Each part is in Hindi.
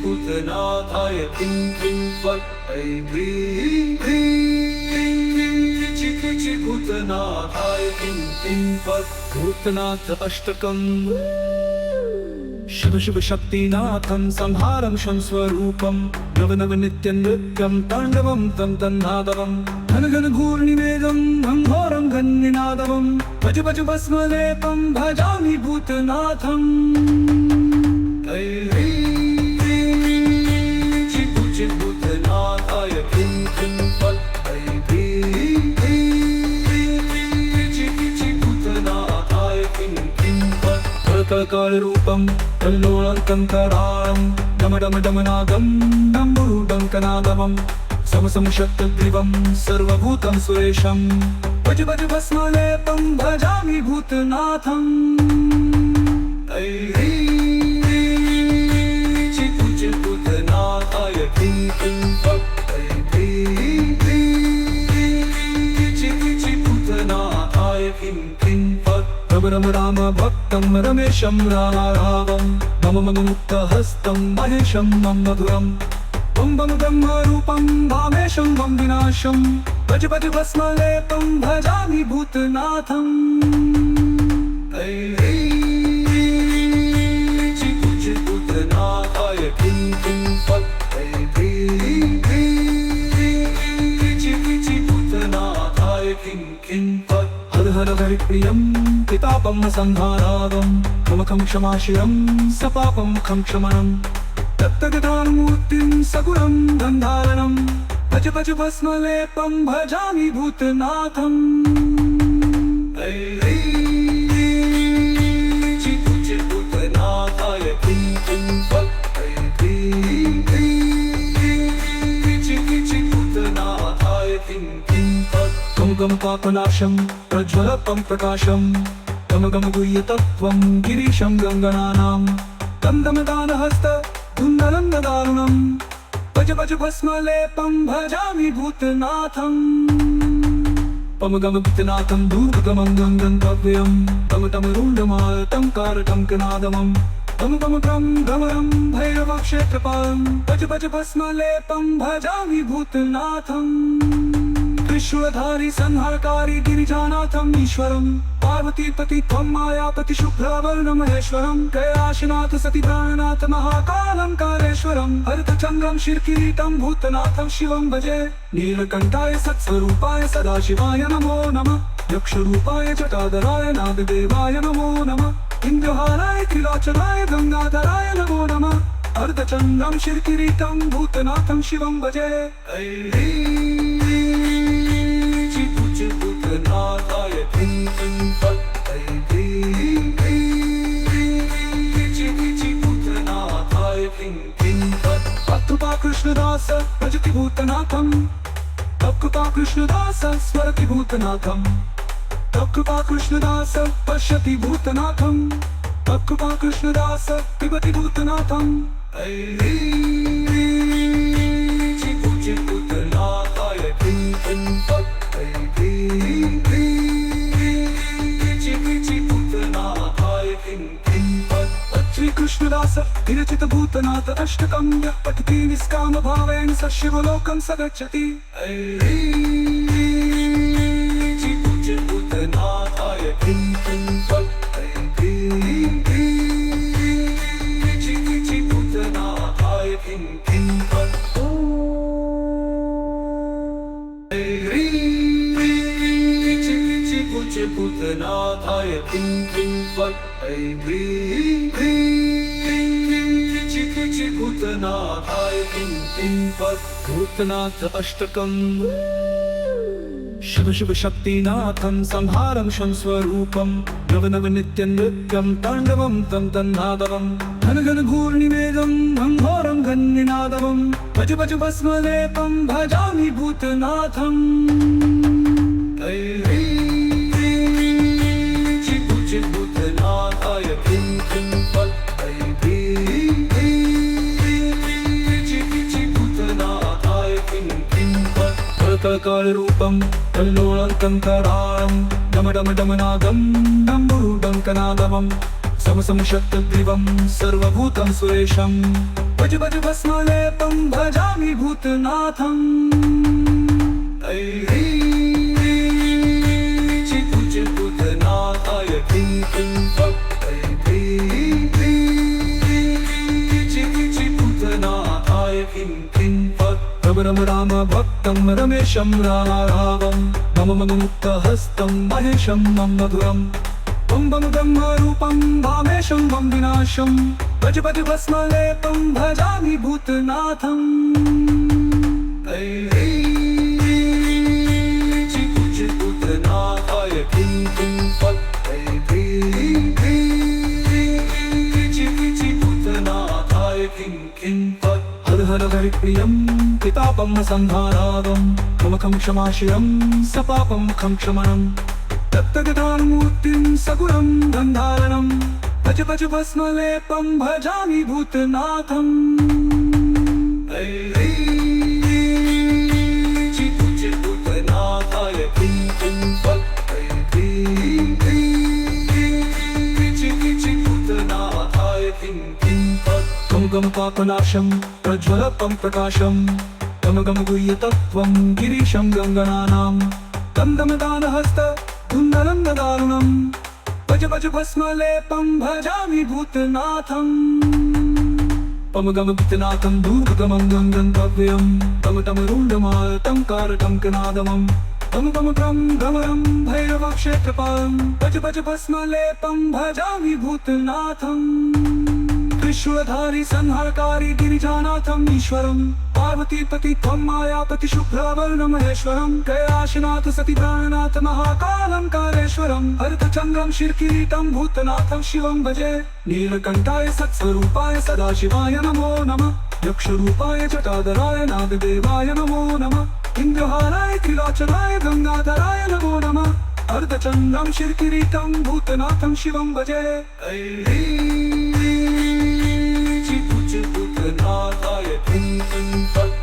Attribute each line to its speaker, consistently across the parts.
Speaker 1: भूतनाथाय क्लीं क्लीं फट् ऐ ह्रीं ह्रीं चिकिचि भूतनाथाय क्लीं क्लीं फट् भूतनाथ अष्टकम् शिव शिव शक्तिनाथं संहारं शं स्वरूपं नव नव नित्यं नृत्यं ताण्डवं तं तन्नादवं घन घन घूर्णिवेदं घोरं घन्निनादवं भज भज भस्मलेपं भजामि भूतनाथम् ऐ ह्रीं चिकुचि भूतनाथाय क्लीं क्लीं फट् ऐ ह्रीं चिकिचि भूतनाथाय क्लीं क्लीं फट् कलकालरूपं कल्लोळकङ्कराळं डम डम डमनादं डम्बुरुडङ्कनादवं सम सम शक्तिग्रीवं सर्वभूतं सुरेशं भज भज भस्मलेपं भजामि भूतनाथम् ऐ ह्रीं चिकुचि भूतनाथाय क्लीं क्लीं फट् ऐ ह्रीं चिकिचि भूतनाथाय क्लीं क्लीं फट् रम राम भक्तं रमेशं राघवं मम मम मुक्तहस्तं महेशं मम मधुरं बं बं ब्रह्मरूपं भामेशं बं विनाशं भज भज भस्मलेपं भजामि भूतनाथम् ऐ ह्रीं चिकुचि भूतनाथाय क्लीं क्लीं फट् ऐ ह्रीं चिकिचि भूतनाथाय क्लीं क्लीं फट् हर हर हरिप्रियं पितापं संहारावं मम खं क्षमाशिरं सपापं खं क्षमणं दत्तगदामूर्तिं सगुणं गन्धारणं भज भज भस्मलेपं भजामि भूतनाथम् ऐ ह्रीं चिकुचि भूतनाथाय क्लीं क्लीं फट् ऐ ह्रीं चिकिचि भूतनाथाय क्लीं क्लीं फट् गम गम पापनाशं प्रज्वलपं प्रकाशं गम गम गुह्यतत्त्वं गिरीशं गङ्गनानां दम दम दानहस्त धुन्दनन्ददारुणं भज भज भस्मलेपं भजामि भूतनाथम् पम गम भूतनाथं दूर्गमं गङ्गन्तव्यं तम तम रूढमालतं कारटङ्कनादमं गम गम गम गमरं भैरवक्षेत्रपालं भज भज भस्मलेपं भजामि भूतनाथम् त्रिशूलधारी संहारकारी गिरिजानाथम् ईश्वरं पार्वतीपति त्वं मायापति शुभ्रवर्णं महेश्वरं कैलाशनाथ सती प्राणनाथ महाकालं कालेश्वरं हरितचन्द्रं शिरकिरीटं भूतनाथं शिवं भजे नीलकण्ठाय सत्स्वरूपाय सदाशिवाय नमो नमः यक्षरूपाय जटाधराय नागदेवाय नमो नमः इन्द्रहाराय त्रिलोचनाय गंगाधराय नमो नमः अर्धचन्द्रं शिरकिरीटं भूतनाथं शिवं भजे ऐ चिकुचि भूतनाथाय क्लीं क्लीं फट् ऐ ह्रीं चिकिचि भूतनाथाय क्लीं क्लीं फट् कृपा कृष्णदास भजति भूतनाथं तव कृपा कृष्णदास स्मरति भूतनाथं तव कृपा कृष्णदास पश्यति भूतनाथं तव कृपा कृष्णदास पिबति भूतनाथम् ऐ ह्रीं चिकुचि भूतनाथाय क्लीं क्लीं फट् ऐ ह्रीं चिकिचि भूतनाथाय क्लीं क्लीं फट् श्री कृष्णदास विरचित भूतनाथ अष्टकं यः पठति निष्कामभावेन स शिवलोकं स गच्छति ऐ ह्रीं चिकुचि भूतनाथाय क्लीं क्लीं फट् ऐ ह्रीं चिकिचि भूतनाथाय क्लीं क्लीं फट् ऐ ह्रीं चिकिचि भूतनाथाय क्लीं क्लीं फट् ऐ ह्रीं चिकिचि भूतनाथाय क्लीं क्लीं फट् भूतनाथ अष्टकम् शिव शिव शक्तिनाथं संहारं शं स्वरूपं नव नव नित्यं नृत्यं ताण्डवं तं तन्नादवं घन घन घूर्णिवेदं घोरं घन्निनादवं भज भज भस्मलेपं भजामि भूतनाथम् ऐ ह्रीं चिकुचि भूतनाथाय क्लीं क्लीं फट् ऐ ह्रीं चिकिचि भूतनाथाय क्लीं क्लीं फट् कलकालरूपं कल्लोळकङ्कराळं डम डम डमनादं डम्बुरुडङ्कनादवं सम सम शक्तिग्रीवं सर्वभूतं सुरेशं भज भज भस्मलेपं भजामि भूतनाथम् भूतनाथाय किं किं फट् भूतनाथाय किं किं फट् रम राम भक्तं रमेशं राघवं मम मुक्तहस्तं महेशं मम मधुरम् बम बम ब्रह्मरूपं भामेशं बम विनाशं भज भज भस्मलेपं भजामि भूतनाथम् भूतनाथाय किं किं फट् भूतनाथाय किं किं फट् हर हर हरिप्रियं पितापं संहारावं मम खं क्षमाशिरं सपापं खं क्षमणम् तत्तगतामूर्तिं सगुणं गन्धारणं भज भज भस्मलेपं भजामि भूतनाथम् भूतनाथाय किं किं फट् भूतनाथाय किं किं फट् गम गम पापनाशं प्रज्वलपं प्रकाशं गम गम गुह्यतत्त्वं गिरीशं गङ्गणानां दम दम दानहस्त धुन्दलं दारुणं भज भज भस्मलेपं भजामि भूतनाथम् पम गम भूतनाथं दूर्गमं गङ्गन्तव्यं तम तम रुण्डमालतं कारटं कनादमं तम तम तं भ्रमरं भैरवक्षेत्रपालं भज भज भस्मलेपं भजामि भूतनाथम् विश्वधारी संहारकारी गिरिजानाथम् ईश्वरं पार्वतीपति त्वं मायापति शुभ्रवर्णं महेश्वरं कैलाशनाथ सतीप्राणनाथ महाकालं कालेश्वरं अर्धचन्द्रं शिरकिरीटं भूतनाथं शिवं भजे नीलकण्ठाय सत्स्वरूपाय सदाशिवाय नमो नमः यक्षरूपाय जटाधराय नागदेवाय नमो नमः इन्द्रहाराय त्रिलोचनाय गंगाधराय नमो नमः अर्धचन्द्रं शिरकिरीटं भूतनाथं शिवं भजे भूतनाथाय किं किं फट्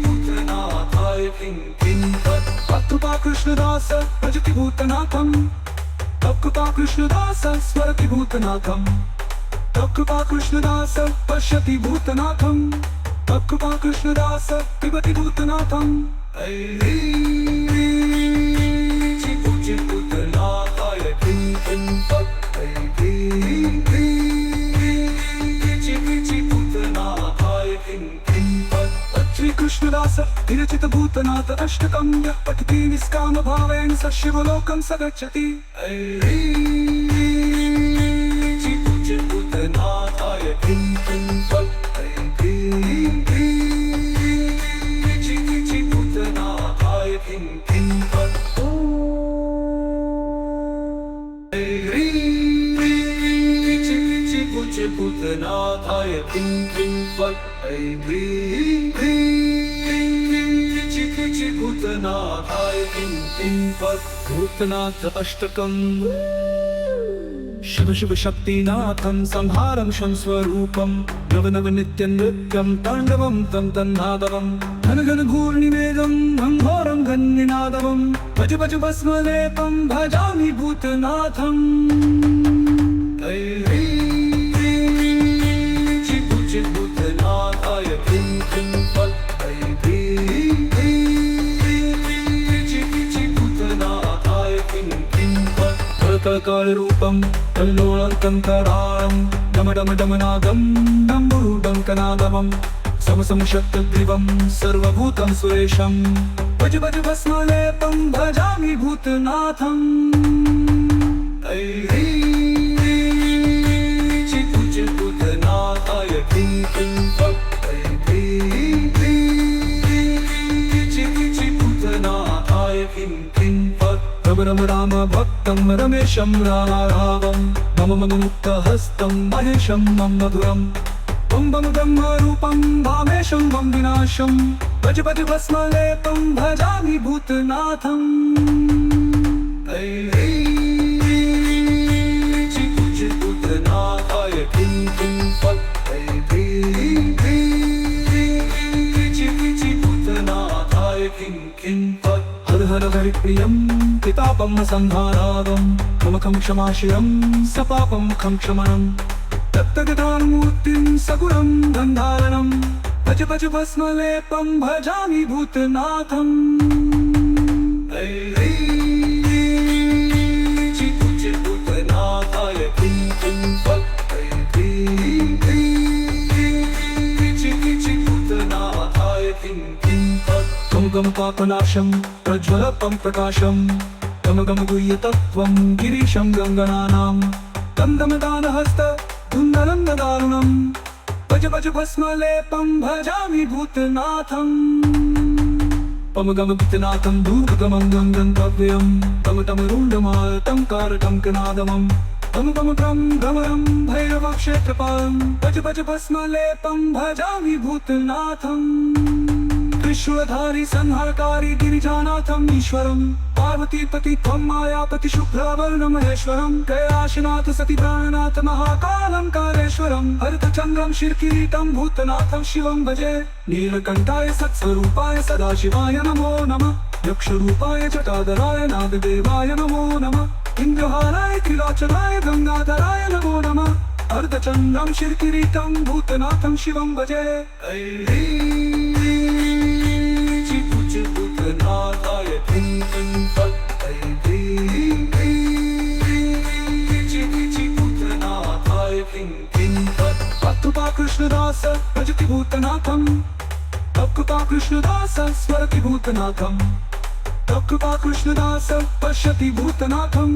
Speaker 1: भूतनाथाय किं किं फट् कृपा कृष्णदास भजति भूतनाथं कृपा कृष्णदास स्मरति भूतनाथं कृपा कृष्णदास पश्यति भूतनाथं कृपा कृष्णदास पिबति भूतनाथं भूतनाथाय किं किं फट् भूतनाथाय किं किं फट् श्री कृष्णदास विरचित भूतनाथ अष्टकं यः पठति निष्काम भावेन स शिवलोकं स गच्छति भूतनाथाय किं किं फट् भूतनाथाय किं किं फट् भूतनाथाय किं किं फट् भूतनाथाय किं किं फट् भूतनाथ अष्टकं शिव शिव शक्तिनाथं संहारं शं स्वरूपं नव नव नित्यं नृत्यं ताण्डवं तं तन्नादवं घन घन घूर्णिवेदं घोरं घन्निनादवं भज भज भस्मलेपं भजामि भूतनाथम् भूतनाथाय किं किं फट् भूतनाथाय किं किं फट् कलकालरूपं कल्लोलं कराळं डम डम डमनादं डम्बुरुडं कनादमं सम सम शक्तिग्रीवं सर्वभूतं सुरेशं भज भज भस्मलेपं भजामि भूतनाथम् भूतनाथाय किं किं फट् भूतनाथाय किं किं फट् रम राम भक्तं रमेशं राघवं मम मुक्तहस्तं महेशं मम मधुरम् बम बम ब्रह्मरूपं भामेशं बम विनाशं भज भज भस्मलेपं भजामि भूतनाथम् भूतनाथाय किं किं फट् भूतनाथाय किं किं फट् हर हर हरिप्रियं पितापं संहारावं मम ममखं क्षमाशिरं सपापं खं क्षमणं तत्तगदामूर्तिं सगुणं गन्धारणं भज भज भस्मलेपं भजामि भूतनाथम् भूतनाथाय किं किं फल भूतनाथाय किं किं फल गम गम पापनाशं प्रज्वलपं प्रकाशं गम गम गुह्यतत्त्वं गिरीशं गङ्गनानां गम गम दानहस्त धुन्दनं दारुणं भज भज भस्मलेपं भजामि भूतनाथम् पम गम भूतनाथं दूर्गमं गङ्गन्तव्यं तम तम रुण्डमालतं कारकं कनादमं तम तम त्रं गमनं भैरवक्षेत्रपालं भज भज भस्मलेपं भजामि भूतनाथम् त्रिशूलधारी संहारकारी गिरिजानाथम् ईश्वरं पार्वतीपति त्वं मायापति शुभ्रवर्णं महेश्वरं कैलाशनाथ सती प्राणनाथ महाकालं कालेश्वरं अर्धचन्द्रं शिरकिरीटं भूतनाथं शिवं भजे नीलकण्ठाय सत्स्वरूपाय सदाशिवाय नमो नमः यक्षरूपाय जटाधराय नागदेवाय नमो नमः इन्द्रहाराय त्रिलोचनाय गंगाधराय नमो नमः अर्धचन्द्रं शिरकिरीटं भूतनाथं शिवं भजे भूतनाथाय किं किं फल भूतनाथाय किं किं फल भक्तुपा कृष्णदास भजति भूतनाथं भक्तुपा कृष्णदास स्मरति भूतनाथं भक्तुपा कृष्णदास पश्यति भूतनाथं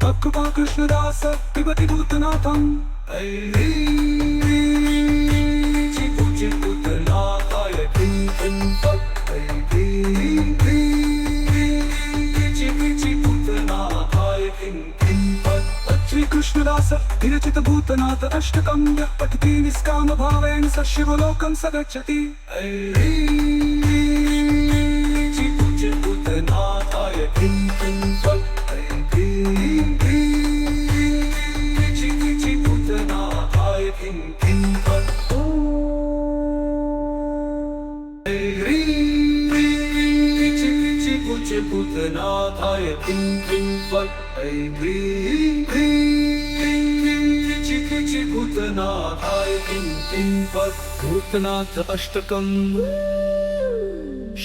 Speaker 1: भक्तुपा कृष्णदास पिबति भूतनाथं भूतनाथाय किं किं फल श्री कृष्णदास विरचित भूतनाथ अष्टकं यः पठति निष्काम भावेन स शिवलोकं स गच्छति भूतनाथाय किं किं फल भूतनाथाय किं किं फल भूतनाथाय किं किं फल भूतनाथाय किं किं फल भूतनाथ अष्टकम्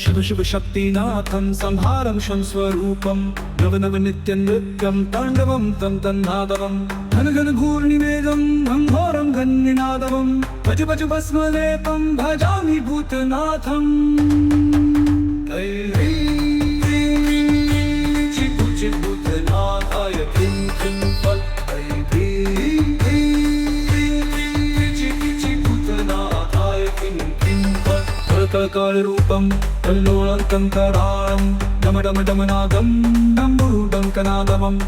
Speaker 1: शिव शिव शक्तिनाथं संहारं शं स्वरूपं नव नव नित्यं नृत्यं ताण्डवं तं तन्नादवं घन घन घूर्णिवेदं घोरं घन्निनादवं भज भज भस्मलेपं भजामि भूतनाथम् भूतनाथाय किं किं फल भूतनाथाय किं किं फल करकररूपं कल्लोळकङ्कराळं डम डम डमनादं डम्बुरुडङ्कनादमं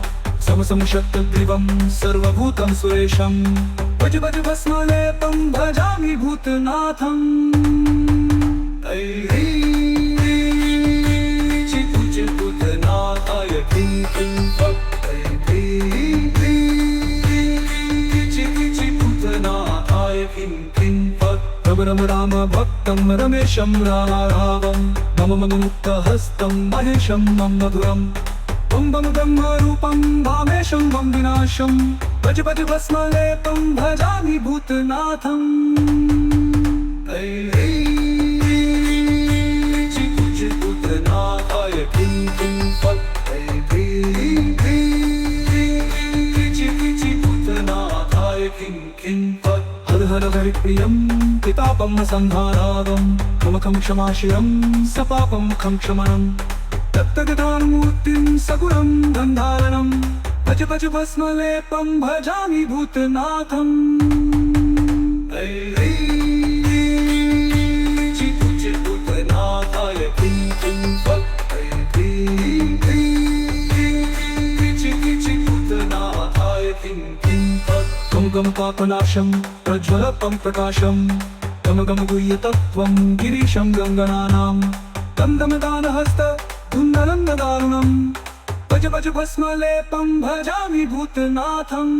Speaker 1: सम सम शक्तिग्रीवं सर्वभूतं सुरेशं भज भज भस्मलेपं भजामि भूतनाथम् भूतनाथाय किं किं फल भूतनाथाय किं किं फल रम राम भक्तं रमेशं राघवं मम मम मुक्तहस्तं महेशं मम मधुरं बं बं ब्रह्मरूपं भामेशं बं विनाशं भज भज भस्मलेपं भजामि भूतनाथम् भूतनाथाय किं किं फल भूतनाथाय किं किं फल हर हर हरिप्रियं पितापं संहारावं ममखं क्षमाशिरं सपापं खं क्षमणं तत्तगदामूर्तिं सगुणं गन्धारणं भज भज भस्मलेपं भजामि भूतनाथम् भूतनाथाय किं किं फल भूतनाथाय किं किं फल गम गम पापनाशं प्रज्वलपं प्रकाशं गम गम गुह्यतत्त्वं गिरीशं गङ्गनानां गम गम दानहस्त धुन्दनं दारुणं भज भज भस्मलेपं भजामि भूतनाथम्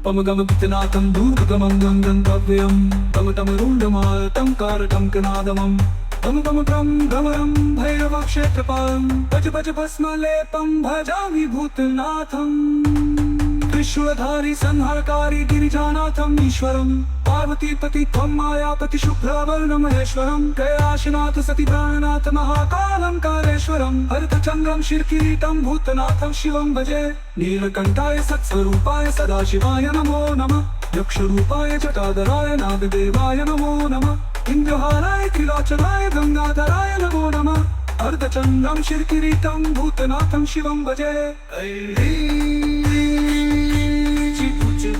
Speaker 1: पम गम भूतनाथं दूर्गमं गङ्गन्तव्यं तम तम रुण्डमालतं कारकं कनादमं गम गम गम गमरम भैरव क्षेत्रपालम भज भज भस्मलेपम भजामि भूतनाथम त्रिशूलधारी संहारकारी गिरिजानाथम ईश्वरम पार्वतीपति त्वं मायापति शुभ्रवर्णं महेश्वरं कैलाशनाथ सती प्राणनाथ महाकालं कालेश्वरं हरितचन्द्रं शिरकिरीटं भूतनाथं शिवं भजे नीलकण्ठाय सत्स्वरूपाय सदाशिवाय नमो नमः यक्षरूपाय जटाधराय नागदेवाय नमो नमः इन्द्रहाराय त्रिलोचनाय गंगाधराय नमो नमः अर्धचन्द्रं शिरकिरीटं भूतनाथं शिवं भजे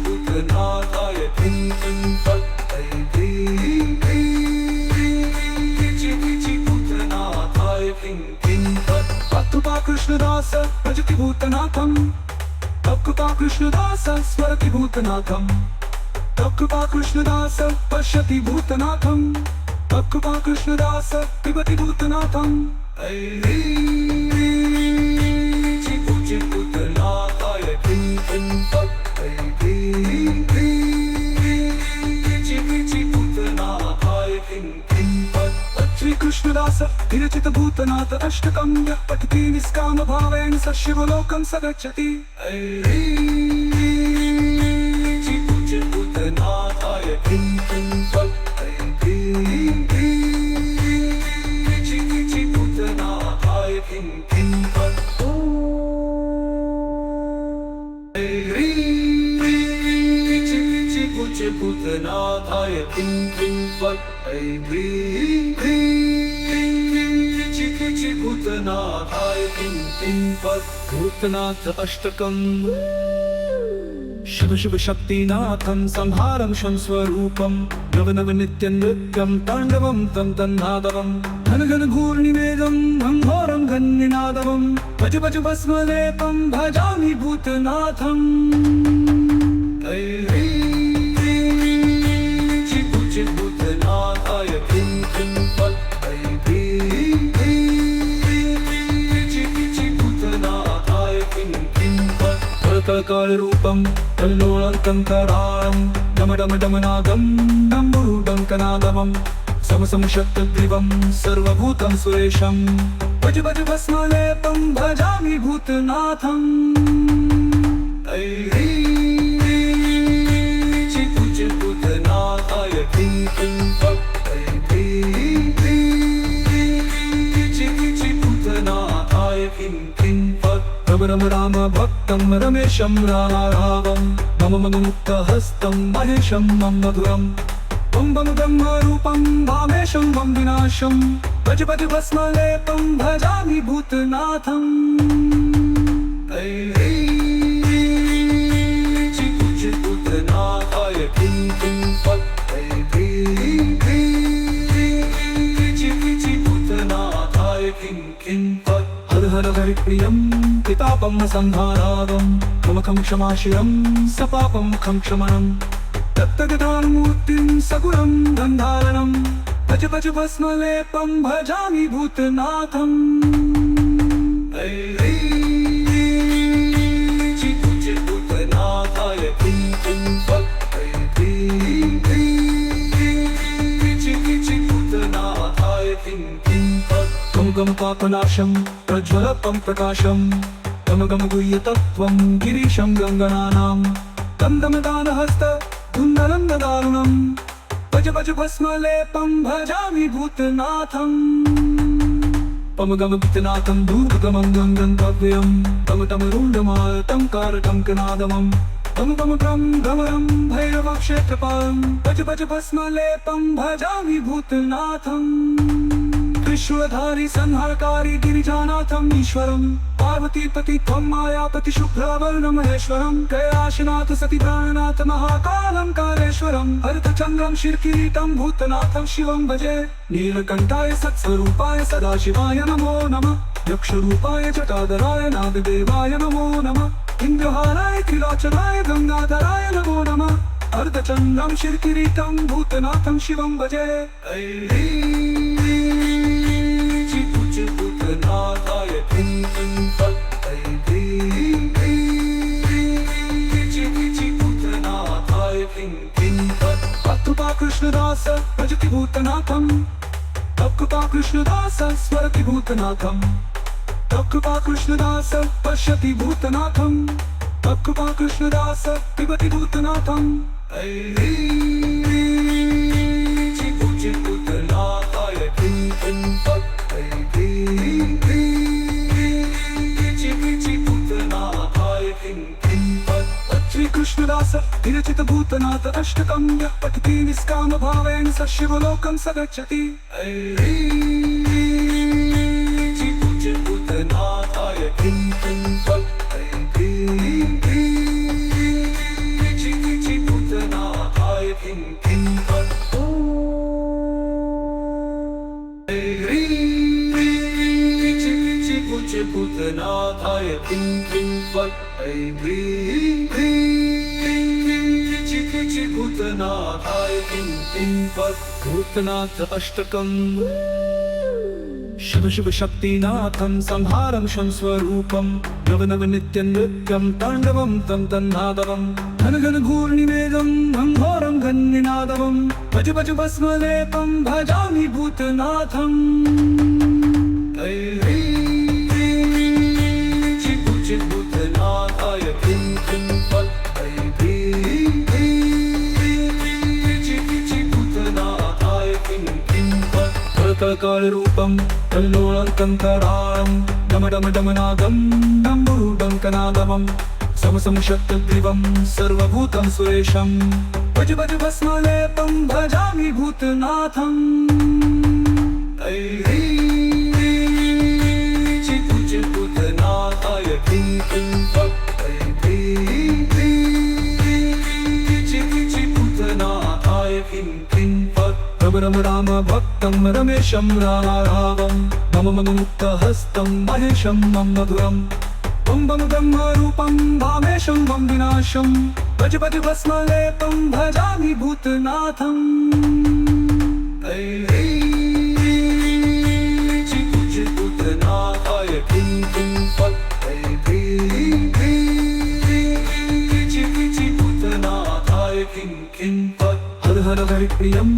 Speaker 1: भूतनाथाय किं किं फट् भूतनाथाय किं किं फट् कृपा कृष्णदास भजति भूतनाथं कृपा कृष्णदास स्मरति भूतनाथं कृपा कृष्णदास पश्यति भूतनाथं कृपा कृष्णदास पिबति भूतनाथं भूतनाथाय किं किं फट् श्री कृष्णदास विरचित भूतनाथ अष्टकं यः पठति निष्काम भावेन स शिवलोकं स गच्छति भूतनाथाय किं किं फट् भूतनाथाय किं किं फट् भूतनाथाय किं किं फट् भूतनाथाय किं किं फट् भूतनाथ अष्टकम् शिव शिव शक्तिनाथं संहारं शं स्वरूपं नव नव नित्यं नृत्यं ताण्डवं तं तन्नादवं घन घन घूर्णिवेदं घंघोरं घन्निनादवं भज भज भस्मलेपं भजामि भूतनाथं भूतनाथाय किं किं फट् भूतनाथाय किं किं फट् कलकालरूपं कल्लोळन्तं कराळं डम डम डमनादं डम्बुरुडं कनादमं सम सम शक्तिग्रीवं सर्वभूतं सुरेशं भज भज भस्मलेपं भजामि भूतनाथं भूतनाथाय किं किं फट् भूतनाथाय किं किं फट् रम रम राम भक्तं रमेशं रारावं मम मम मुक्तहस्तं महेशं मम मधुरं बम बम ब्रह्मरूपं भामेशं मम विनाशं भज भज भस्मलेपं भजामि भूतनाथं भूतनाथाय किं किं फट् भूतनाथाय किं किं फट् हर हर हरिप्रियं पितापं संहारावं ममखं क्षमाशिरं सपापं खं क्षमणं तत्तगदामूर्तिं सगुणं गन्धारणं भज भज भस्मलेपं भजामि भूतनाथं भूतनाथाय किं किं फट् भूतनाथाय किं किं फट् गम गम पापनाशं प्रज्वलपं प्रकाशं गम गम गुह्यतत्त्वं गिरीशं गङ्गणानां दम दम दानहस्त धुन्दलं दारुणं भज भज भस्मलेपं भजामि भूतनाथं पम गम भूतनाथं दूर्गमं गङ्गन्तव्यं तम तम रुण्डमालतं कारकं कनादमं गम गम गम गमरं भैरव क्षेत्रपालं भज भज भस्मलेपं भजामि भूतनाथं त्रिशूलधारी संहारकारी गिरिजानाथं ईश्वरं पार्वतीपति त्वं मायापति शुभ्रवर्णं महेश्वरं कैलाशनाथ सती प्राणनाथ महाकालं कालेश्वरं हरितचन्द्रं शिरकिरीटं भूतनाथं शिवं भजे नीलकण्ठाय सत्स्वरूपाय सदाशिवाय नमो नमः यक्षरूपाय जटाधराय नागदेवाय नमो नमः इन्द्रहाराय त्रिलोचनाय गंगाधराय नमो नमः अर्धचन्द्रं शिरकिरीटं भूतनाथं शिवं भजे भूतनाथाय किं किं फट् भूतनाथाय किं किं फट् कृपा कृष्णदास भजति भूतनाथं कृपा कृष्णदास स्मरति भूतनाथम तव कृपा कृष्णदास पश्यति भूतनाथम तव कृपा कृष्णदास पिबति भूतनाथम पूज्य भूतनाथाय किं किं तत् भूतनाथाय किं किं तत् श्री कृष्णदास विरचित भूतनाथ अष्टकं यः पठति निष्काम भावेन स शिवलोकं स गच्छति पूज्य भूतनाथाय किं किं तत् भूतनाथाय किं किं तत् पूज्य भूतनाथाय किं किं तत् भूतनाथाय किं किं तत् भूतनाथ अष्टकम् शिव शिव शक्तिनाथं संहारं शं स्वरूपं नव नव नित्यं नृत्यं ताण्डवं तं तन्नादवं घन घन घूर्णिवेदं घोरं घन्निनादवं भज भज भस्मलेपं भजामि भूतनाथम् पूज्य भूतनाथाय किं किं तत् भूतनाथाय किं किं तत् कालरूपं कल्लोळङ्कराळं डम डम डमनादं डम्बुरुडङ्कनादमं सम सम शक्तिग्रीवं सर्वभूतं सुरेशं भज भज भस्मलेपं भजामि भूतनाथम् पूज्य भूतनाथाय किं किं तत् भूतनाथाय किं किं तत् रम राम भक्तं रमेशं रारावं मम मम मुक्तहस्तं महेशं मम मधुरं बं बं ब्रह्मरूपं भावेशं बं विनाशं भज भज भस्मलेपं भजामि भूतनाथम् पूज्य भूतनाथाय किं किं तत् भूतनाथाय किं किं तत् हर हर हरिप्रियं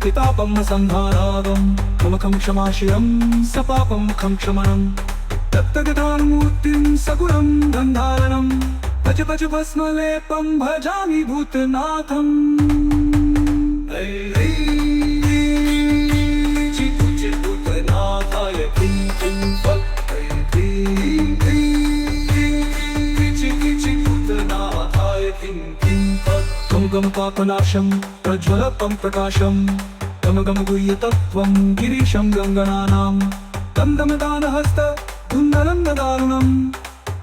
Speaker 1: पितापं संहारावं मम खं क्षमाशिरं सपापं खं क्षमणं तत्तगदामूर्तिं सगुणं गन्धारणं भज भज भस्मलेपं भजामि भूतनाथम् पूज्य भूतनाथाय किं किं तत् भूतनाथाय किं किं तत् गम गम पापनाशं प्रज्वलपं प्रकाशं गम गम गुह्यतत्त्वं गिरीशं गङ्गनानां तं दम दानहस्त धुन्दनं दारुणं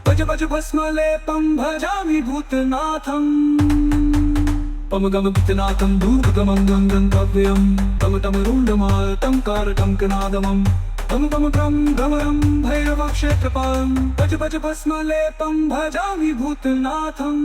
Speaker 1: भज भज भस्मलेपं भजामि भूतनाथम् पम गम भूतनाथं दूर्गमं गङ्गन्तव्यं तम तम रुण्डमालतं कारटङ्कनादमं तम तम त्रं भ्रमरं भैरवक्षेत्रपालं भज भज भस्मलेपं भजामि भूतनाथम्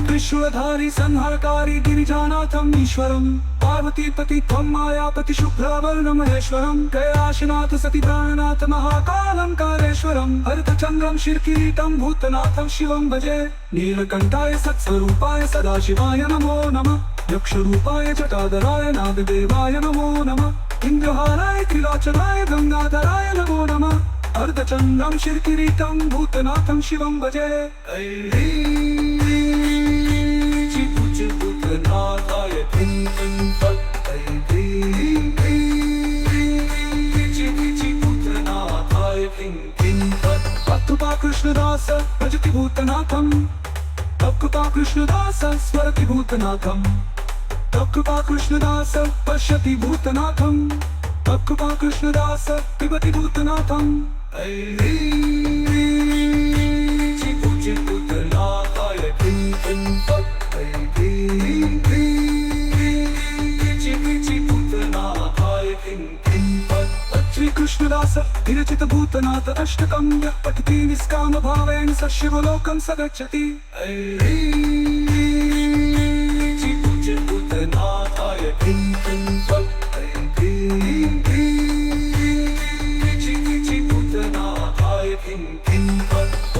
Speaker 1: त्रिशूलधारी संहारकारी गिरिजानाथं ईश्वरं पार्वतीपति त्वं मायापति शुभ्रवर्णं महेश्वरं कैलाशनाथ सती प्राणनाथ महाकालं कालेश्वरं अर्धचन्द्रं शिरकिरीटं भूतनाथं शिवं भजे नीलकण्ठाय सत्स्वरूपाय सदाशिवाय नमो नमः यक्षरूपाय जटाधराय नागदेवाय नमो नमः इन्द्रहाराय त्रिलोचनाय गंगाधराय नमो नमः अर्धचन्द्रं शिरकिरीटं भूतनाथं शिवं भजे भूतनाथाय किं किं तत् भूतनाथाय किं किं तत् कृपा कृष्णदास भजति भूतनाथं तव कृपा कृष्णदास स्मरति भूतनाथं तव कृपा कृष्णदास पश्यति भूतनाथं तव कृपा कृष्णदास पिबति भूतनाथं पूज्य भूतनाथाय किं किं तत् भूतनाथाय किं किं तत् श्री कृष्णदास विरचित भूतनाथ अष्टकं यः पठति निष्काम भावेन स शिवलोकं स गच्छति पूज्य भूतनाथाय किं किं तत् भूतनाथाय किं किं तत्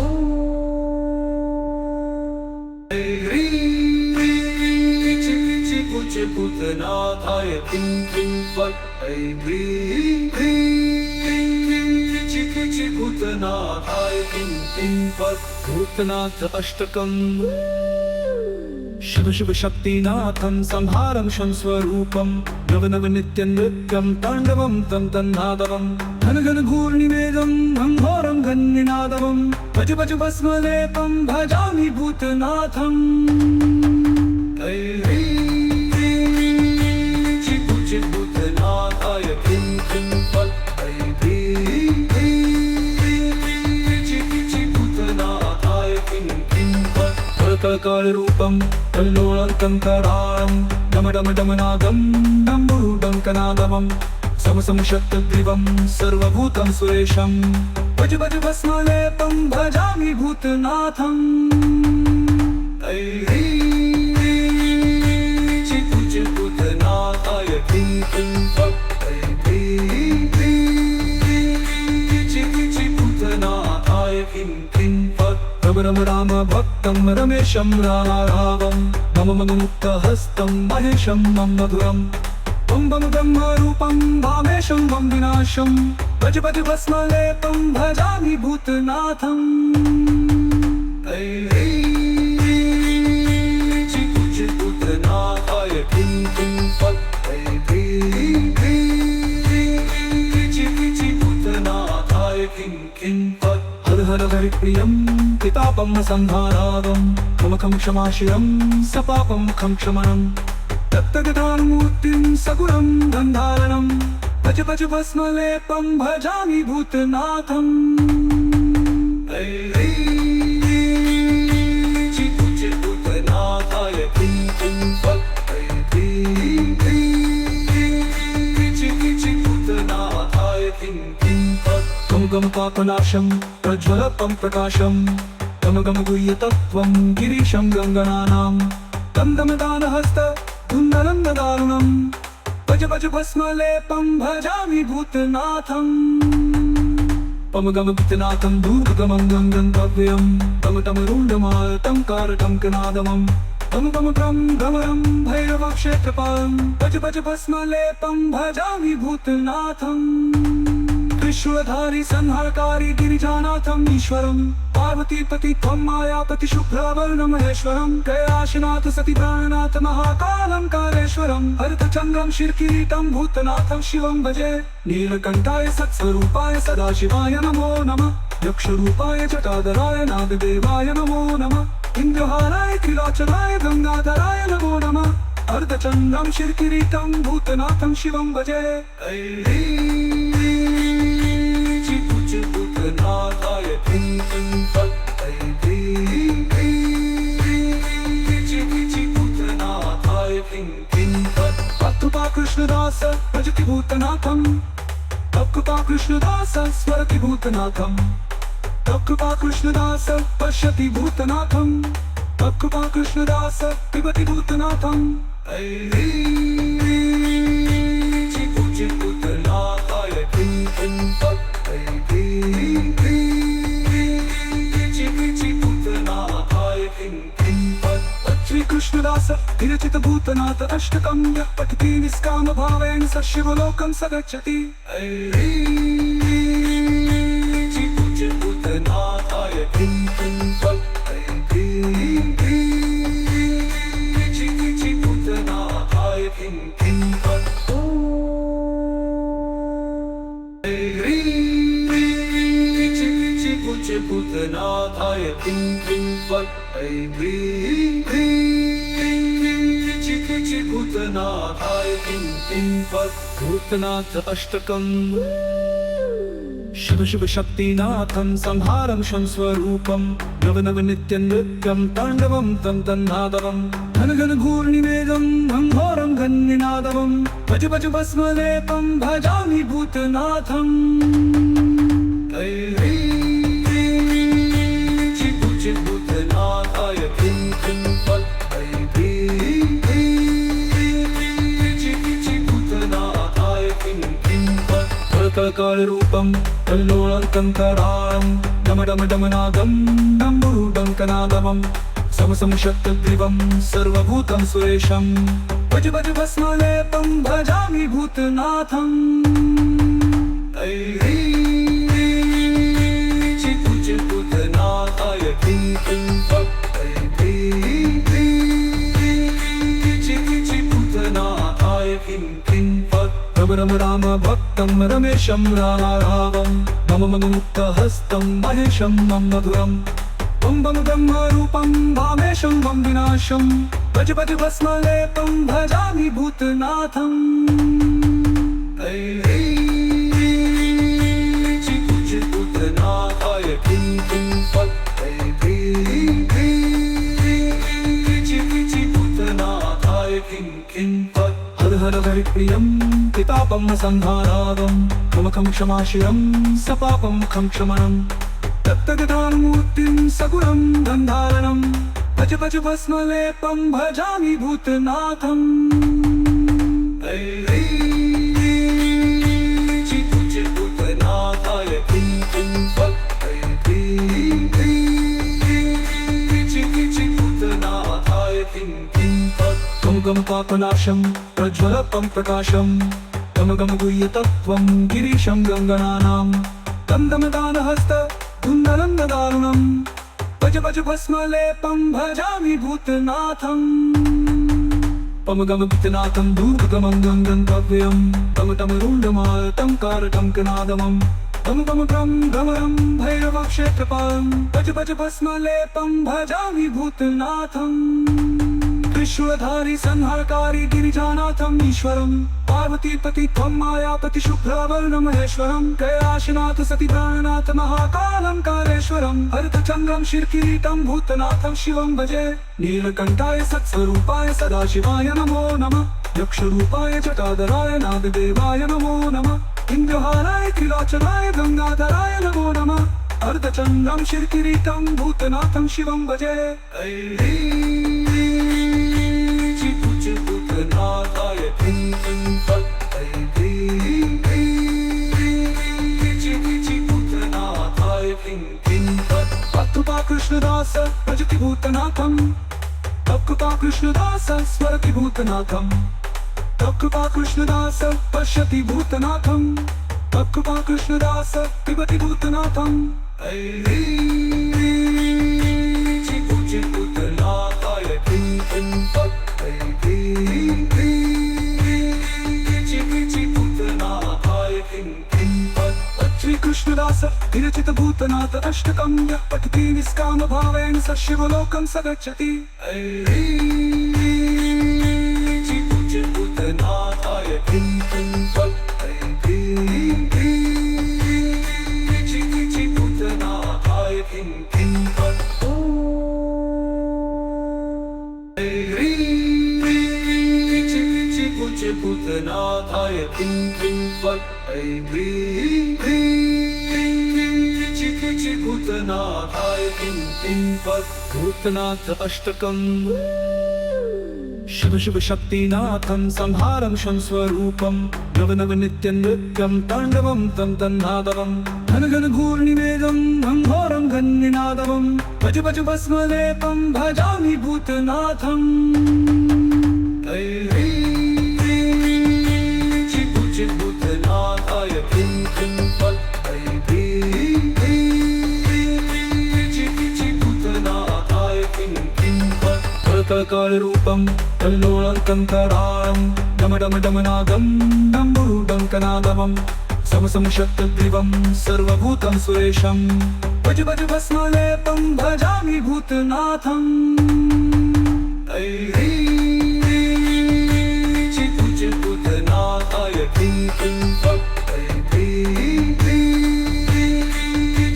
Speaker 1: पूज्य भूतनाथाय किं किं फट् ऐ ह्रीं ह्रीं भूतनाथाय किं किं फट् भूतनाथ अष्टकम् शिव शिव शक्तिनाथं संहारं शं स्वरूपं नव नव नित्यं नृत्यं ताण्डवं तं तन्नादवं घन घन घूर्णिवेदं घोरं घन्निनादवं भज भज भस्मलेपं भजामि भूतनाथम् ऐ ह्रीं भूतनाथाय किं किं फट् ऐ ह्रीं भूतनाथाय किं किं फट् कलकालरूपं कल्लोळकङ्कराळं डम डम डमनादं डम्बुडङ्कनादवं सम सम शक्तग्रीवं सर्वभूतं सुरेशं भज भज भस्मलेपं भजामि भूतनाथम् ऐ ह्रीं भूतनाथाय किं किं फट् ऐ ह्रीं भूतनाथाय किं किं फट् रम राम भक्तं रमेशं राघवं मम मम मुक्तहस्तं महेशं मम मधुरं बं बं ब्रह्मरूपं भामेशं बं विनाशं भज भज भस्मलेपं भजामि भूतनाथम् ऐ ह्रीं भूतनाथाय किं किं फट् ऐ ह्रीं भूतनाथाय किं किं फट् हर हर हरिप्रियं पितापं संहारावं मम खं क्षमाशिरं सपापं खं क्षमनं दत्तगदामूर्तिं सगुणं गन्धारणं भज भज भस्मलेपं भजामि भूतनाथम् ऐ ह्रीं भूतनाथाय किं किं फट् ऐ ह्रीं भूतनाथाय किं किं फट् गम गम पापनाशं प्रज्वलपं प्रकाशं गम गम गुह्यतत्त्वं गिरीशं गङ्गनानां गम गम दानहस्त धुन्दनन्ददारुणं भज भज भस्मलेपं भजामि भूतनाथम् पम गम भूतनाथं दूर्गमं गङ्गन्तव्यं तम तम रुण्डमालतं कारटङ्कनादमं गम गम गम गमरं भैरवक्षेत्रपालं भज भज भस्मलेपं भजामि भूतनाथम् त्रिशूलधारी संहारकारी गिरिजानाथं ईश्वरं पार्वतीपति त्वं मायापति शुभ्रवर्णं महेश्वरं कैलाशनाथ सती प्राणनाथ महाकालं कालेश्वरं हरितचन्द्रं शिरकिरीटं भूतनाथं शिवं भजे नीलकण्ठाय सत्स्वरूपाय सदाशिवाय नमो नमः यक्षरूपाय जटाधराय नागदेवाय नमो नमः इन्द्रहाराय त्रिलोचनाय गंगाधराय नमो नमः अर्धचन्द्रं शिरकिरीटं भूतनाथं शिवं भजे ऐ भूतनाथाय किं किं फट् ऐ ह्रीं भूतनाथाय किं किं फट् भक्तुपा कृष्णदास भजति भूतनाथं भक्तुपा कृष्णदास स्मरति भूतनाथं भक्तुपा कृष्णदास पश्यति भूतनाथं भक्तुपा कृष्णदास पिबति भूतनाथं ऐ ह्रीं भूतनाथाय किं किं फट् ऐ भूतनाथाय किं किं फट् श्री कृष्णदास विरचित भूतनाथ अष्टकं यः पठति निष्काम भावेन स शिवलोकं स गच्छति ऐ ह्रीं भूतनाथाय किं किं फट् ऐ ह्रीं भूतनाथाय किं किं फट् ऐ ह्रीं भूतनाथाय किं किं फट् ऐ ह्रीं भूतनाथाय किं किं फट् भूतनाथ अष्टकम् शिव शिव शक्तिनाथं संहारं शं स्वरूपं नव नव नित्यं नृत्यं ताण्डवं तं तन्नादवं घन घन घूर्णिवेदं घोरं घन्निनादवं भज भज भस्मलेपं भजामि भूतनाथम् ऐ ह्रीं भूतनाथाय किं किं फट् ऐ ह्रीं भूतनाथाय किं किं फट् कलकालरूपं कल्लोळकङ्कराळं डम डम डमनादं डम्बुडङ्कनादमं सम सम शक्तग्रीवं सर्वभूतं सुरेशं भज भज भस्मलेपं भजामि भूतनाथं चिकुचि भूतनाथाय किं किं फट् चिकुचि भूतनाथाय किं किं फट् रम राम भक्तं रमेशं राघवं मम मुक्तहस्तं महेशं मम मधुरम् बम बम ब्रह्मरूपं भामेशं बम विनाशं भज भज भस्मलेपं भजामि भूतनाथं चिकुचि भूतनाथाय किं किं फट् चिकुचि भूतनाथाय किं किं फट् हर हर हरिप्रियं पितापं संहारावं प्रमुखं क्षमाशिरं सपापं मुखं क्षमणं तत्तगदामूर्तिं सगुणं गन्धारणं भज भज भस्मलेपं भजामि भूतनाथं चिकुचि भूतनाथाय किं किं फट् चिकुचि भूतनाथाय किं किं फट् गम गम पापनाशं प्रज्वलपं प्रकाशं गम गम गुह्यतत्त्वं गिरीशं गङ्गणानां दम दम दानहस्त धुन्दनं दारुणं भज भज भस्मलेपं भजामि भूतनाथं पम गम भूतनाथं दूर्गमं गङ्गन्तव्यं तम तम रुण्डमालतं कारटं कनादमं गम गम गम गमरं भैरवक्षेत्रपालं भज भज भस्मलेपं भजामि भूतनाथं विश्वधारी संहारकारी गिरिजानाथं ईश्वरं पार्वतीपति त्वं मायापति शुभ्रवर्णं महेश्वरं कैलाशनाथ सतीप्राणनाथ महाकालं कालेश्वरं अर्धचन्द्रं शिरकिरीटं भूतनाथं शिवं भजे नीलकण्ठाय सत्स्वरूपाय सदाशिवाय नमो नमः यक्षरूपाय जटाधराय नागदेवाय नमो नमः इन्द्रहाराय त्रिलोचनाय गंगाधराय नमो नमः अर्धचन्द्रं शिरकिरीटं भूतनाथं शिवं भजे चिकुचि भूतनाथाय किं किं फट् चिकुचि भूतनाथाय किं किं फट् कृपा कृष्णदास भजति भूतनाथं कृपा कृष्णदास स्मरति भूतनाथं कृपा कृष्णदास पश्यति भूतनाथं कृपा कृष्णदास पिबति भूतनाथं चिकुचि भूतनाथाय किं किं फट् चिकुचि भूतनाथाय किं किं फट् श्री कृष्णदास विरचित भूतनाथ अष्टकं यः पठति निष्कामभावेन स शिवलोकं स गच्छति चिकुचि भूतनाथाय किं किं फट् चिकुचि भूतनाथाय किं किं फट् चिकुचि भूतनाथाय किं किं फट् चिकुचि भूतनाथाय किं किं फट् भूतनाथ अष्टकं शिव शिव शक्तिनाथं संहारं शं स्वरूपं नव नव नित्यं नृत्यं ताण्डवं तं तन्नादवं घन घन घूर्णिवेदं घोरं घन्निनादवं भज भज भस्मलेपं भजामि भूतनाथं चिकुचि भूतनाथाय किं किं फट् चिकुचि भूतनाथाय किं किं फट् करकररूपं कल्लोलं कराळं डम डम डमनादं डम्बुरुडं कनादमं सम सम शक्तिग्रीवं सर्वभूतं सुरेशं भज भज भस्मलेपं भजामि भूतनाथं चिकुचि भूतनाथाय किं किं फट्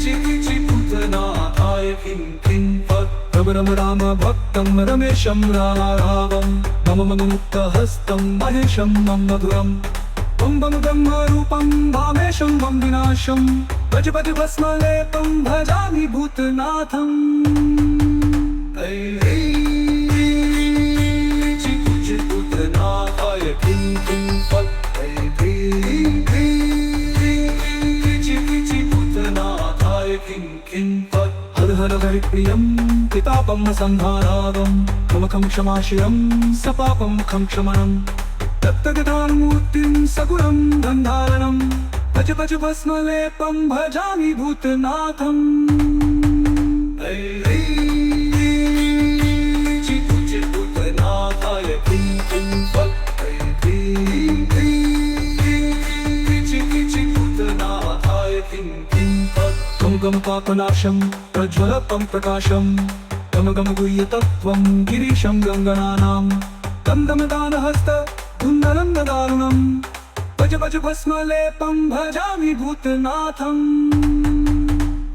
Speaker 1: चिकुचि भूतनाथाय किं किं फट् रम राम भक्तं रमेशं राघवं मम मुक्तहस्तं महेशं मम मधुरम् बम बम ब्रह्मरूपं भामेशं बम विनाशं भज भज भस्मलेपं भजामि भूतनाथं चिकुचि भूतनाथाय किं किं फट् चिकुचि भूतनाथाय किं किं फट् हर हर हरिप्रियं पितापं संहारादं ममखं क्षमाशिरं सपापं खं क्षमणं तत्तगदामूर्तिं सगुणं गन्धारणं भज भज भस्मलेपं भजामि भूतनाथम् भूतनाथाय किं किं फल गम गम पापनाशं प्रज्वलपं प्रकाशं गम गम गुह्यतत्त्वं गिरीशं गङ्गनानां गम गम दानहस्त कुन्दलं दारुणं भज भज भस्मलेपं भजामि भूतनाथम्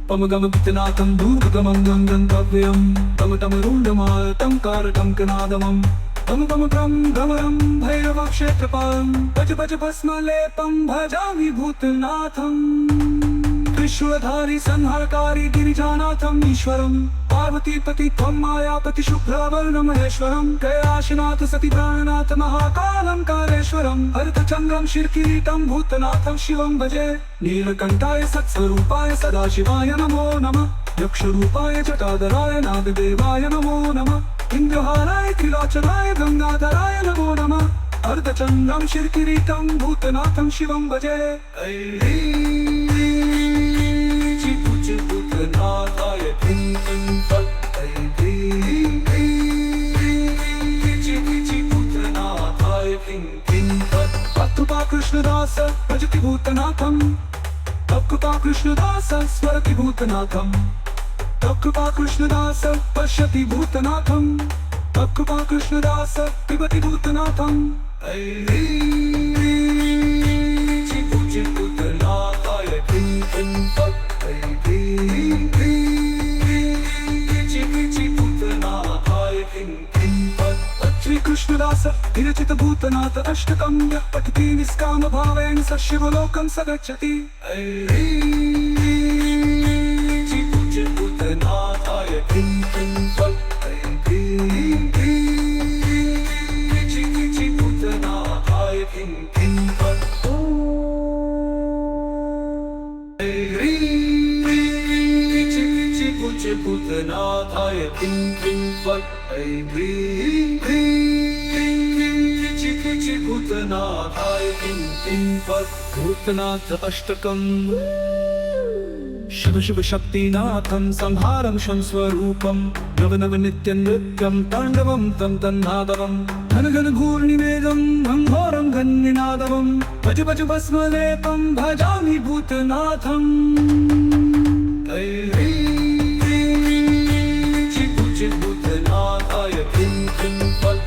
Speaker 1: पम गम भूतनाथं दूर्गमं गङ्गन्तव्यं तम तम रुण्डमालतं कारटङ्कनादमं गम गम गम गमरं भैरवक्षेत्रपालं भज भज भस्मलेपं भजामि भूतनाथम् विश्वधारी संहारकारी गिरिजानाथम ईश्वरम पार्वतीपति त्वं मायापति शुभ्रवर्णं महेश्वरं कैलाशनाथ सती प्राणनाथ महाकालं कालेश्वरं अर्धचन्द्रं शिरकिरीटं भूतनाथं शिवं भजे नीलकण्ठाय सत्स्वरूपाय सदाशिवाय नमो नमः यक्षरूपाय जटाधराय नागदेवाय नमो नमः इन्द्रहाराय त्रिलोचनाय गंगाधराय नमो नमः अर्धचन्द्रं शिरकिरीटं भूतनाथं शिवं भजे भूतनाथाय किं किं फल भूतनाथाय किं किं फल कृपा कृष्णदास भजति भूतनाथं कृपा कृष्णदास स्मरति भूतनाथं कृपा कृष्णदास पश्यति भूतनाथं कृपा कृष्णदास पिबति भूतनाथं भूतनाथाय किं किं फल कृष्णदास विरचित भूतनाथ अष्टकं यः पठति निष्काम भावेन स शिवलोकं स गच्छति भूतनाथाय किं किं फल भूतनाथाय किं किं फल भूतनाथाय किं किं फल भूतनाथाय किं किं फल भूतनाथ अष्टकम् शिव शिव शक्तिनाथं संहारं शं स्वरूपं नव नव नित्यं नृत्यं ताण्डवं तं तन्नादवं घन घन घूर्णिवेदं घोरं घन्निनादवं भज भज भस्मलेपं भजामि भूतनाथम् भूतनाथाय किं किं फल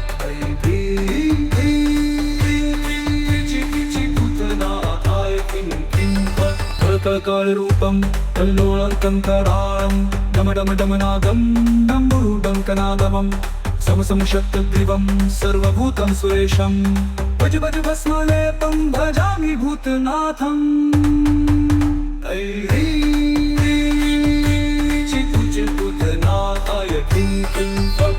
Speaker 1: भूतनाथाय किं किं फल करकररूपं कल्लोळकङ्कराळं डम डम डमनादं डम्बुरुडङ्कनादमं सम सम शक्तिग्रीवं सर्वभूतं सुरेशं भज भज भस्मलेपं भजामि भूतनाथम् भूतनाथाय किं किं फल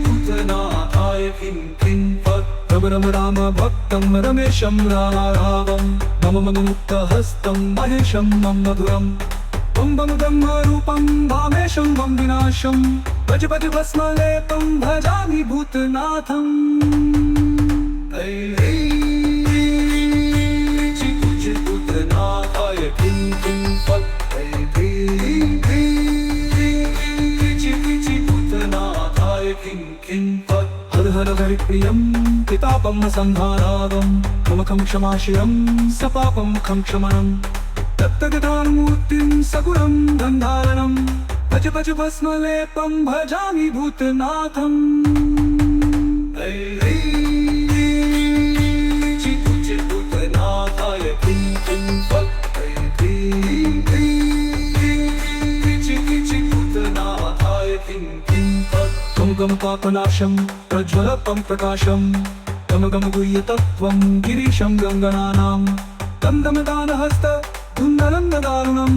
Speaker 1: भूतनाथाय किं किं फल रम राम भक्तं रमेशं राघवं मम मम मुक्तहस्तं महेशं मम मधुरं बं बं ब्रह्मरूपं भामेशं बं विनाशं भज भज भस्मलेपं भजामि भूतनाथम् भूतनाथाय किं किं फल भूतनाथाय किं किं फल हर हर हरिप्रियं पितापं संहारादं ममखं क्षमाशिरं सपापं खं क्षमणं तत्तगदामूर्तिं सगुणं गन्धारणं भज भज भस्मलेपं भजामि भूतनाथम् भूतनाथाय किं किं फल भूतनाथाय किं किं फल गम गम पापनाशं प्रज्वलपं प्रकाशं गम गम गुह्यतत्त्वं गिरीशं गङ्गनानां गम गम दानहस्त कुन्दलं दारुणं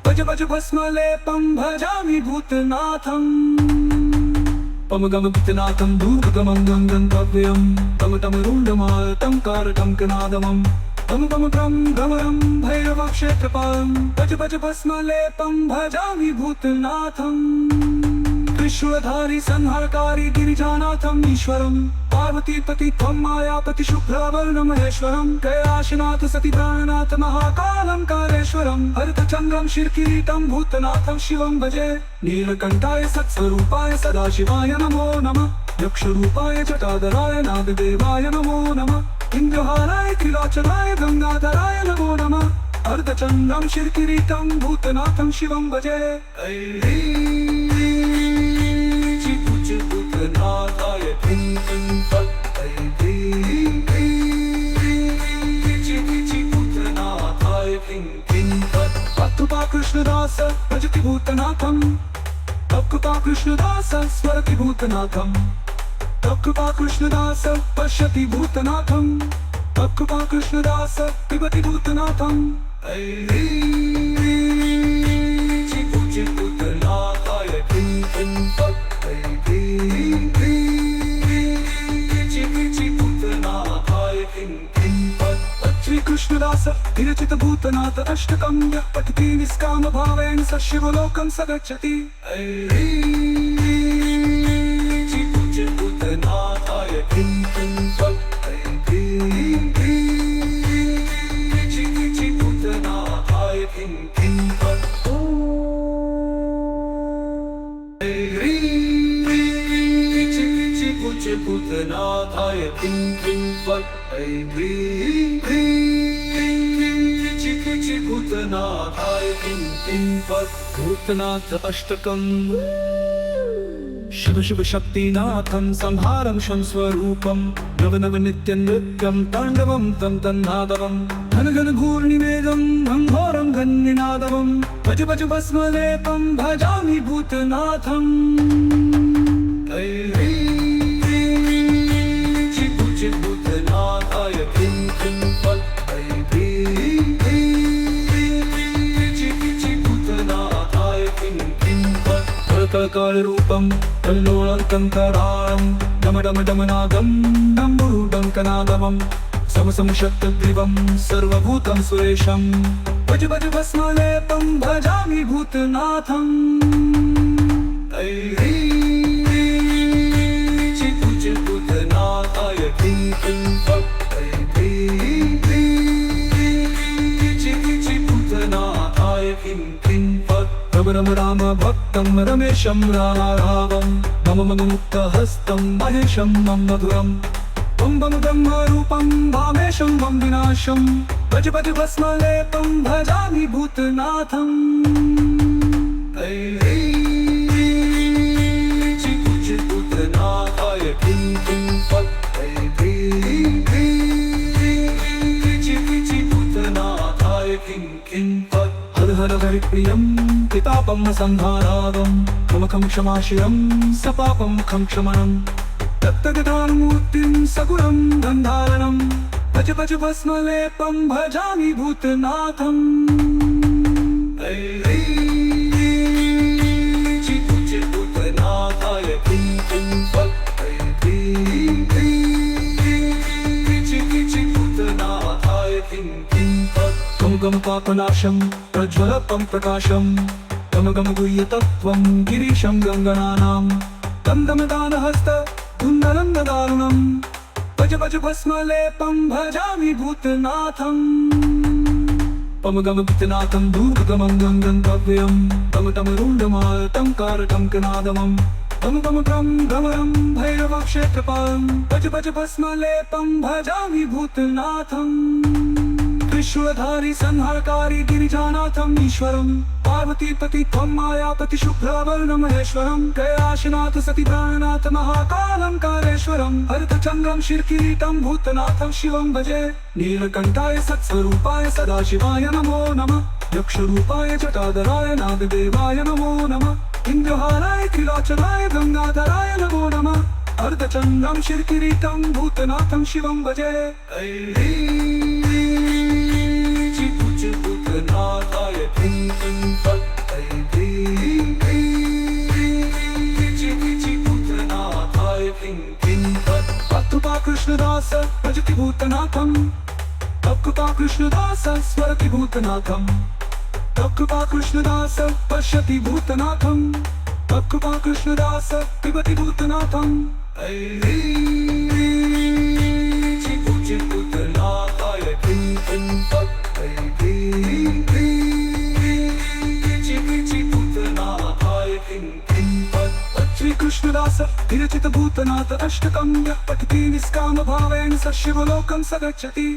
Speaker 1: भज भज भस्मलेपं भजामि भूतनाथम् पम गम भूतनाथं दूर्गमं गङ्गन्तव्यं तम तम रुण्डमालतं कारटङ्कनादमं बम बम ब्रम भ्रमरं भैरव क्षेत्रपालं भज भज भस्मलेपं भजामि भूतनाथम् त्रिशूलधारी संहारकारी गिरिजानाथम् ईश्वरं पार्वतीपति त्वं मायापति शुभ्रवर्णं महेश्वरं कैलाशनाथ सतीप्राणनाथ महाकालं कालेश्वरं हरितचन्द्रं शिरकिरीटं भूतनाथं शिवं भजे नीलकण्ठाय सत्स्वरूपाय सदाशिवाय नमो नमः यक्षरूपाय जटाधराय नागदेवाय नमो नमः इन्द्रहाराय त्रिलोचनाय गंगाधराय नमो नमः अर्धचन्द्रं शिरकिरीटं भूतनाथं शिवं भजे भूतनाथाय किं किं फट् भूतनाथाय किं किं फट् कृपा कृष्णदास भजति भूतनाथं कृपा कृष्णदास स्मरति भूतनाथं कृपा कृष्णदास पश्यति भूतनाथं कृपा कृष्णदास पिबति भूतनाथं भूतनाथाय किं किं फट् श्री कृष्णदास विरचित भूतनाथ अष्टकं यः पठति निष्काम भावेन स शिवलोकं स गच्छति भूतनाथाय किं किं भूतनाथाय किं किं भूतनाथाय किं किं भूतनाथाय किं किं भूतनाथ अष्टकम् शिव शिव शक्तिनाथं संहारं शं स्वरूपं नव नव नित्यं नृत्यं ताण्डवं तं तन्नादवं घन घन घूर्णिवेदं घोरं घन्निनादवं भज भज भस्मलेपं भजामि भूतनाथम् भूतनाथाय किं किं भूतनाथाय किं किं करकररूपं कल्लोळकङ्कराळं डम डम डमनादं डम्बुरुडङ्कनादवं सम सम शक्तिग्रीवं सर्वभूतं सुरेशं भज भज भस्मलेपं भजामि भूतनाथम् भूतनाथाय किं किं भूतनाथाय किं किं रम राम भक्तं रमेशं राघवं मम मम मुक्तहस्तं महेशं मम मधुरं बम बम ब्रह्मरूपं भामेशं मम विनाशं भज भज भस्मलेपं भजामि भूतनाथम् भूतनाथाय किं किं भूतनाथाय किं किं हर हर हरिप्रियं पितापं संहारावं ममखं क्षमाशिरं सपापं खं क्षमणं दत्तगदामूर्तिं सगुणं गन्धारणं भज भज भस्मलेपं भजामि भूतनाथम् भूतनाथाय किं किं भूतनाथाय किं किं गम गम पापनाशं प्रज्वलपं प्रकाशं गम गम गुह्यतत्त्वं गिरीशं गङ्गनानां दम दम दानहस्त धुन्दनं दारुणं भज भज भस्मलेपं भजामि भूतनाथम् पम गम भूतनाथं दूर्गमं गङ्गन्तव्यं तम तम रुण्डमालतं कारटङ्कनादमं गम गम ब्रं भ्रमरं भैरव क्षेत्रपालं भज भज भस्मलेपं भजामि भूतनाथम् त्रिशूलधारी संहारकारी गिरिजानाथम् ईश्वरं पार्वतीपति त्वं मायापति शुभ्रवर्णं महेश्वरं कैलाशनाथ सतीप्राणनाथ महाकालं कालेश्वरं हरितचन्द्रं शिरकिरीटं भूतनाथं शिवं भजे नीलकण्ठाय सत्स्वरूपाय सदाशिवाय नमो नमः यक्षरूपाय जटाधराय नागदेवाय नमो नमः इन्द्रहाराय त्रिलोचनाय गंगाधराय नमो नमः अर्धचन्द्रं शिरकिरीटं भूतनाथं शिवं भजे भूतनाथाय किं किं भूतनाथाय किं किं कृपा कृष्णदास भजति भूतनाथं कृपा कृष्णदास स्मरति भूतनाथम तव कृपा कृष्णदास पश्यति भूतनाथम तव कृपा कृष्णदास पिबति भूतनाथम चिपूजि भूतनाथाय किं किं तत् चिपूजि भूतनाथाय किं किं तत् श्री कृष्णदास विरचित भूतनाथ अष्टकं यः पठति निष्काम भावेन स शिवलोकं स गच्छति